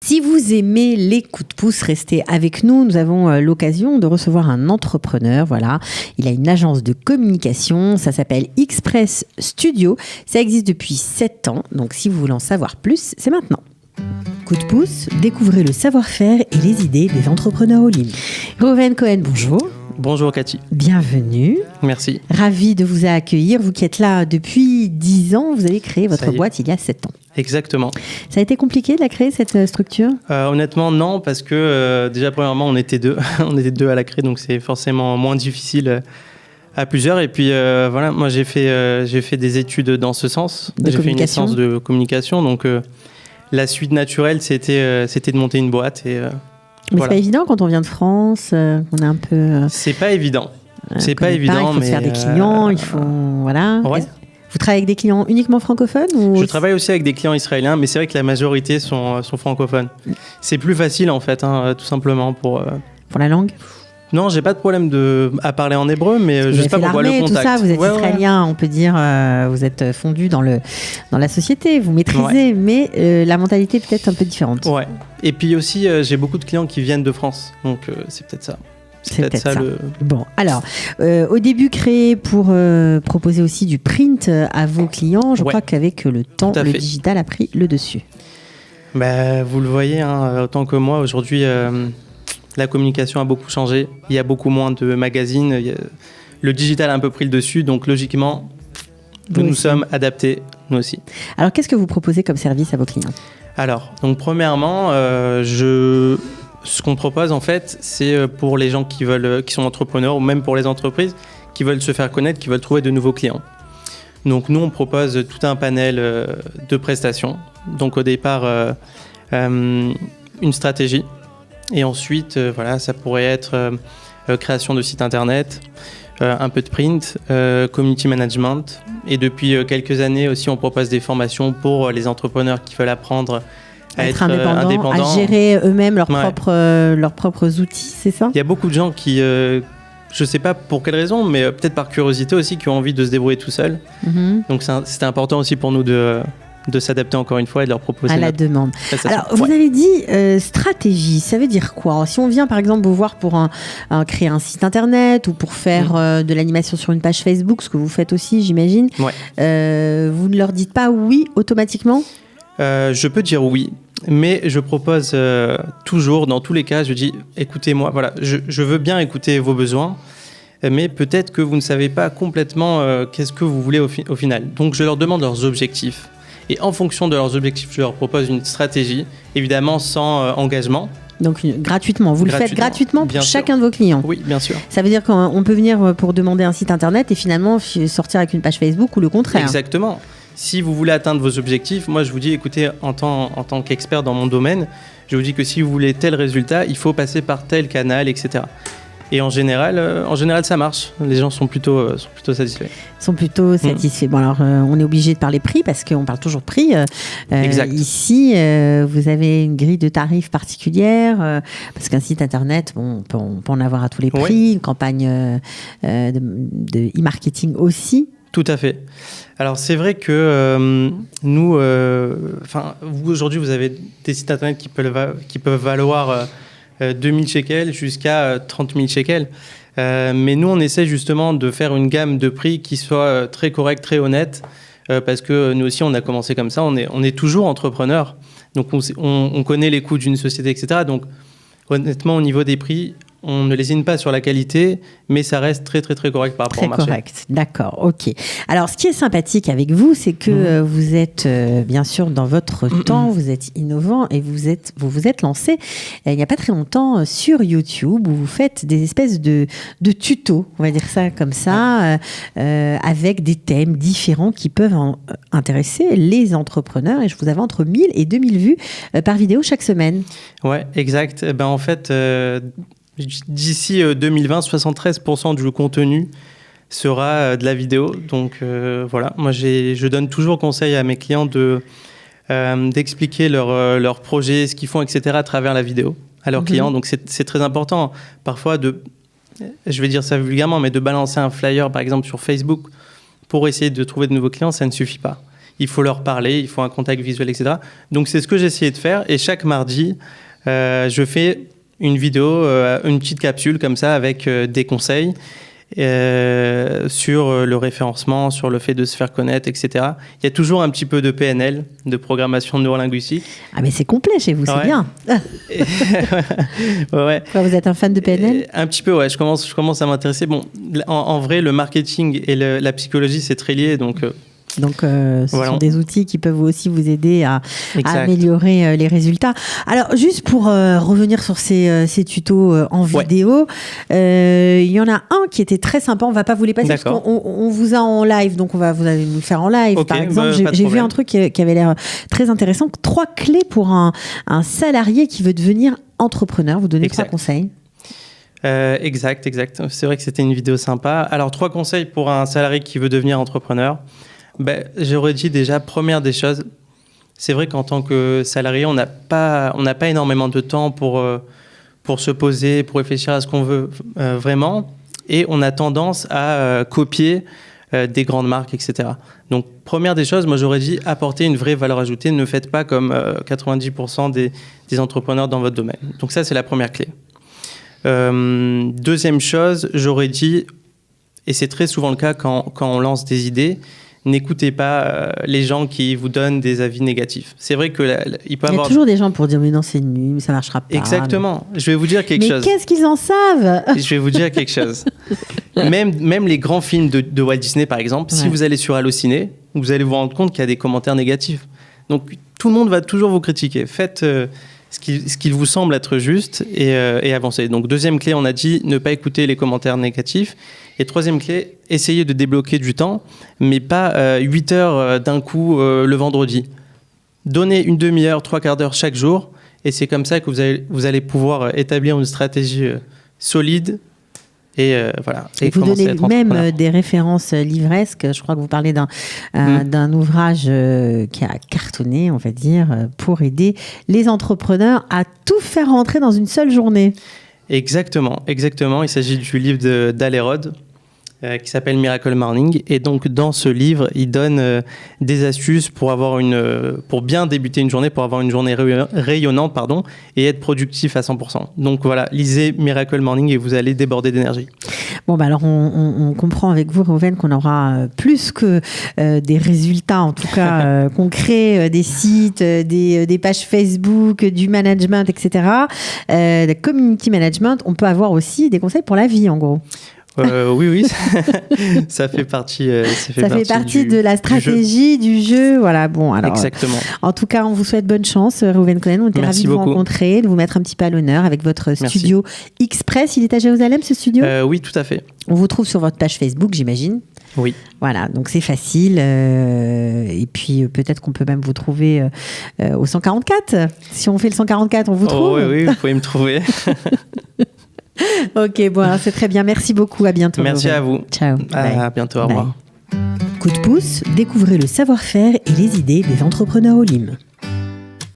Si vous aimez les coups de pouce, restez avec nous. Nous avons l'occasion de recevoir un entrepreneur. Voilà, il a une agence de communication. Ça s'appelle Express Studio. Ça existe depuis 7 ans. Donc, si vous voulez en savoir plus, c'est maintenant. Coup de pouce, découvrez le savoir-faire et les idées des entrepreneurs au ligne. Reuven Cohen, bonjour. Bonjour Cathy. Bienvenue. Merci. Ravi de vous accueillir. Vous qui êtes là depuis 10 ans, vous avez créé votre boîte il y a 7 ans. Exactement. Ça a été compliqué de la créer, cette structure ? Honnêtement, non, parce que déjà, premièrement, on était deux. On était deux à la créer, donc c'est forcément moins difficile à plusieurs. Et puis, voilà, moi, j'ai fait des études dans ce sens. J'ai fait une licence de communication. Donc, la suite naturelle, c'était de monter une boîte. Mais voilà. C'est pas évident quand on vient de France, on est un peu... C'est pas évident. C'est pas évident, mais... Il faut se faire des clients, il faut... Voilà. Ouais. Vous travaillez avec des clients uniquement francophones ou... Je travaille aussi avec des clients israéliens, mais c'est vrai que la majorité sont francophones. C'est plus facile, en fait, tout simplement pour... Pour la langue ? Non, j'ai pas de problème à parler en hébreu, mais je sais pas pourquoi le contact. Tout ça, vous êtes israélien, on peut dire, vous êtes fondu dans la société, vous maîtrisez, mais la mentalité est peut-être un peu différente. Ouais. Et puis aussi, j'ai beaucoup de clients qui viennent de France, donc c'est peut-être ça. C'est peut-être ça. Bon, alors, au début, créé pour proposer aussi du print à vos clients, je crois qu'avec le temps, le digital a pris le dessus. Bah, vous le voyez, autant que moi, aujourd'hui... La communication a beaucoup changé. Il y a beaucoup moins de magazines. Le digital a un peu pris le dessus. Donc, logiquement, nous sommes adaptés, nous aussi. Alors, qu'est-ce que vous proposez comme service à vos clients ? Alors, donc, premièrement, ce qu'on propose, en fait, c'est pour les gens qui sont entrepreneurs ou même pour les entreprises qui veulent se faire connaître, qui veulent trouver de nouveaux clients. Donc, nous, on propose tout un panel de prestations. Donc, au départ, une stratégie. Et ensuite, voilà, ça pourrait être création de site internet, un peu de print, community management. Et depuis quelques années aussi, on propose des formations pour les entrepreneurs qui veulent apprendre à être indépendants. À gérer eux-mêmes leurs propres outils, c'est ça ? Il y a beaucoup de gens qui, je ne sais pas pour quelle raison, mais peut-être par curiosité aussi, qui ont envie de se débrouiller tout seuls. Mm-hmm. Donc c'était important aussi pour nous de s'adapter encore une fois et de leur proposer à la demande. Alors, vous avez dit stratégie, ça veut dire quoi ? Alors, si on vient par exemple vous voir pour créer un site internet ou pour faire de l'animation sur une page Facebook, ce que vous faites aussi, j'imagine, vous ne leur dites pas oui automatiquement ? Je peux dire oui, mais je propose toujours, dans tous les cas, je dis écoutez-moi, voilà, je veux bien écouter vos besoins, mais peut-être que vous ne savez pas complètement qu'est-ce que vous voulez au final. Donc, je leur demande leurs objectifs. Et en fonction de leurs objectifs, je leur propose une stratégie, évidemment sans engagement. Donc gratuitement, vous le faites gratuitement pour chacun de vos clients ? Oui, bien sûr. Ça veut dire qu'on peut venir pour demander un site internet et finalement sortir avec une page Facebook ou le contraire ? Exactement. Si vous voulez atteindre vos objectifs, moi je vous dis, écoutez, en tant qu'expert dans mon domaine, je vous dis que si vous voulez tel résultat, il faut passer par tel canal, etc. Et en général, ça marche. Les gens sont plutôt satisfaits. Sont plutôt satisfaits. Bon, alors, on est obligé de parler prix parce qu'on parle toujours prix. Exact. Ici, vous avez une grille de tarifs particulière parce qu'un site internet, on peut en avoir à tous les prix. Une campagne de e-marketing aussi. Tout à fait. Alors, c'est vrai que nous, vous, aujourd'hui, vous avez des sites internet qui peuvent valoir 2000 shekels jusqu'à 30 000 shekels. Mais nous, on essaie justement de faire une gamme de prix qui soit très correcte, très honnête, parce que nous aussi, on a commencé comme ça. On est toujours entrepreneur, donc on connaît les coûts d'une société, etc. Donc, honnêtement, au niveau des prix, on ne lésine pas sur la qualité, mais ça reste très, très, très correct par rapport au marché. Très correct, d'accord, ok. Alors, ce qui est sympathique avec vous, c'est que vous êtes, bien sûr, dans votre temps, vous êtes innovant et vous vous êtes lancé il n'y a pas très longtemps sur YouTube où vous faites des espèces de tutos, on va dire ça comme ça, avec des thèmes différents qui peuvent intéresser les entrepreneurs. Et je vous avais entre 1000 et 2000 vues par vidéo chaque semaine. Ouais, exact. En fait... d'ici 2020, 73% du contenu sera de la vidéo. Donc voilà, moi je donne toujours conseil à mes clients d'expliquer leur projet, ce qu'ils font, etc. à travers la vidéo à leurs clients. Donc c'est très important parfois je vais dire ça vulgairement, mais de balancer un flyer par exemple sur Facebook pour essayer de trouver de nouveaux clients, ça ne suffit pas. il faut leur parler, il faut un contact visuel, etc. Donc c'est ce que j'ai essayé de faire. Et chaque mardi, je fais une vidéo, une petite capsule comme ça avec des conseils sur le référencement, sur le fait de se faire connaître, etc. Il y a toujours un petit peu de PNL, de programmation neurolinguistique. Ah mais c'est complet chez vous, c'est bien. Ouais. Quoi, vous êtes un fan de PNL ? Un petit peu, ouais. Je commence à m'intéresser. Bon, en vrai, le marketing et la psychologie, c'est très lié, donc... ce sont des outils qui peuvent aussi vous aider à améliorer les résultats. Alors, juste pour revenir sur ces tutos en vidéo, il y en a un qui était très sympa. On ne va pas vous les passer parce qu'on vous a en live, donc vous allez nous le faire en live. Par exemple, j'ai vu un truc qui avait l'air très intéressant. 3 clés pour un salarié qui veut devenir entrepreneur. Vous donnez 3 conseils. Exact. C'est vrai que c'était une vidéo sympa. Alors, 3 conseils pour un salarié qui veut devenir entrepreneur. J'aurais dit déjà, première des choses, c'est vrai qu'en tant que salarié, on n'a pas énormément de temps pour se poser, pour réfléchir à ce qu'on veut vraiment, et on a tendance à copier des grandes marques, etc. Donc, première des choses, moi j'aurais dit, apporter une vraie valeur ajoutée, ne faites pas comme 90% des entrepreneurs dans votre domaine. Donc ça, c'est la première clé. Deuxième chose, j'aurais dit, et c'est très souvent le cas quand on lance des idées, n'écoutez pas les gens qui vous donnent des avis négatifs. C'est vrai qu'il peut y avoir... toujours des gens pour dire « mais non, c'est nul, ça ne marchera pas ». Exactement. Mais... Je vais vous dire quelque chose. Mais qu'est-ce qu'ils en savent ? Je vais vous dire quelque chose. Même les grands films de Walt Disney, par exemple, si vous allez sur Allociné, vous allez vous rendre compte qu'il y a des commentaires négatifs. Donc, tout le monde va toujours vous critiquer. Faites ce qu'il vous semble être juste et avancez. Donc, deuxième clé, on a dit ne pas écouter les commentaires négatifs. Et troisième clé, essayez de débloquer du temps, mais pas 8 heures d'un coup le vendredi. Donnez une demi-heure, 3/4 d'heure chaque jour, et c'est comme ça que vous allez pouvoir établir une stratégie solide. Et voilà. Et vous donnez même des références livresques. Je crois que vous parlez d'un ouvrage qui a cartonné, on va dire, pour aider les entrepreneurs à tout faire rentrer dans une seule journée. Exactement. Il s'agit du livre d'Hal Elrod qui s'appelle Miracle Morning. Et donc, dans ce livre, il donne des astuces pour bien débuter une journée, pour avoir une journée rayonnante, et être productif à 100%. Donc voilà, lisez Miracle Morning et vous allez déborder d'énergie. Bon, alors on comprend avec vous, Rouven, qu'on aura plus que des résultats, en tout cas concrets, des sites, des pages Facebook, du management, etc. Le community management, on peut avoir aussi des conseils pour la vie, en gros. Oui, ça fait partie. Ça fait partie de la stratégie du jeu. Voilà, bon, alors. Exactement. En tout cas, on vous souhaite bonne chance, Rouven Conen. On était ravis de vous rencontrer, de vous mettre un petit peu à l'honneur avec votre studio Express. Il est à Jérusalem, ce studio ? Oui, tout à fait. On vous trouve sur votre page Facebook, j'imagine. Oui. Voilà, donc c'est facile. Et puis peut-être qu'on peut même vous trouver au 144. Si on fait le 144, on vous trouve. Oui, vous pouvez me trouver. Ok, bon, alors c'est très bien. Merci beaucoup. À bientôt. Merci à vous. Ciao. À bientôt. Au revoir. Coup de pouce, découvrez le savoir-faire et les idées des entrepreneurs au LIM.